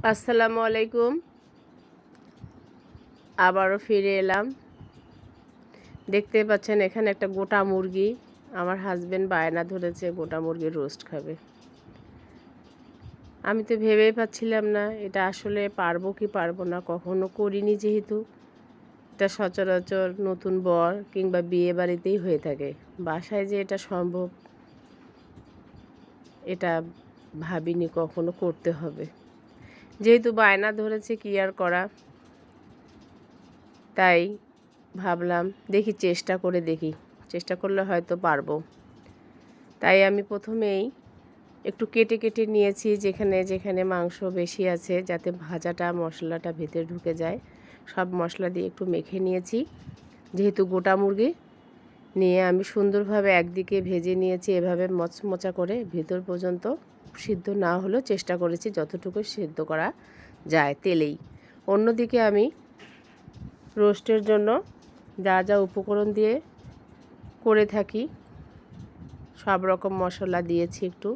আসসালামু আলাইকুম। আবারও ফিরে এলাম। দেখতে পাচ্ছেন এখানে একটা গোটা মুরগি। আমার হাজবেন্ড বায়না ধরেছে গোটা মুরগির রোস্ট খাবে। আমি তো ভেবেই পাচ্ছিলাম না এটা আসলে পারবো কি পারবো না, কখনো করিনি যেহেতু। এটা সচরাচর নতুন বর কিংবা বিয়ে বাড়িতেই হয়ে থাকে। বাসায় যে এটা সম্ভব এটা ভাবিনি কখনো করতে হবে। যেহেতু বায়না ধরেছে কি আর করা, তাই ভাবলাম দেখি চেষ্টা করলে হয়তো পারবো। তাই আমি প্রথমেই একটু কেটে কেটে নিয়েছি যেখানে যেখানে মাংস বেশি আছে, যাতে ভাজাটা মশলাটা ভেতরে ঢুকে যায়। সব মশলা দিয়ে একটু মেখে নিয়েছি। যেহেতু গোটা মুরগি নিয়ে আমি সুন্দরভাবে একদিকে ভেজে নিয়েছি এভাবে মচমচা করে, ভেতর পর্যন্ত সিদ্ধ না হলেও চেষ্টা করেছি যতটুকু সিদ্ধ করা যায় তেলেই। অন্যদিকে আমি রোস্টের জন্য যা যা উপকরণ দিয়ে করে থাকি সব রকম মশলা দিয়েছি একটু।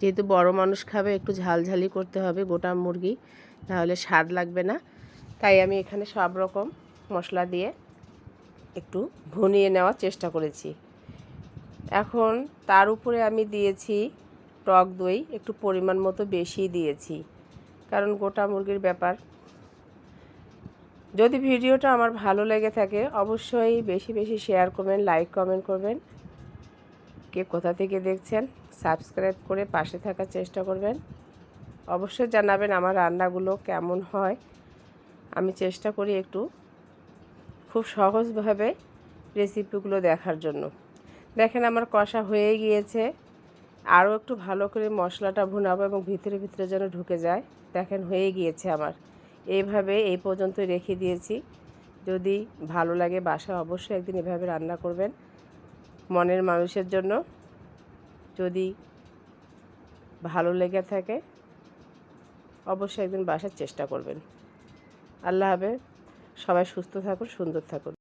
যেহেতু বড় মানুষ খাবে একটু ঝালঝালি করতে হবে গোটা মুরগি, তাহলে স্বাদ লাগবে না। তাই আমি এখানে সব রকম মশলা দিয়ে একটু ভুনিয়ে নেওয়ার চেষ্টা করেছি। এখন তার উপরে আমি দিয়েছি টক দই, একটু পরিমাণ মতো বেশি দিয়েছি, কারণ গোটা মুরগির ব্যাপার। যদি ভিডিওটা আমার ভালো লেগে থাকে অবশ্যই বেশি বেশি শেয়ার করবেন, লাইক কমেন্ট করবেন। কে কোথা থেকে দেখছেন সাবস্ক্রাইব করে পাশে থাকার চেষ্টা করবেন। অবশ্যই জানাবেন আমার রান্নাগুলো কেমন হয়। আমি চেষ্টা করি একটু খুব সহজভাবে রেসিপিগুলো দেখার জন্য। দেখেন আমার কষা হয়ে গিয়েছে, আরও একটু ভালো করে মশলাটা ভুনাবো এবং ভিতরে ভিতরে যেন ঢুকে যায়। দেখেন হয়ে গিয়েছে আমার। এইভাবে এই পর্যন্ত রেখে দিয়েছি। যদি ভালো লাগে বাসায় অবশ্যই একদিন এভাবে রান্না করবেন মনের মানুষের জন্য। যদি ভালো লেগে থাকে অবশ্যই একদিন বাসার চেষ্টা করবেন। আল্লাহ হাফেজ। সবাই সুস্থ থাকুন, সুন্দর থাকুন।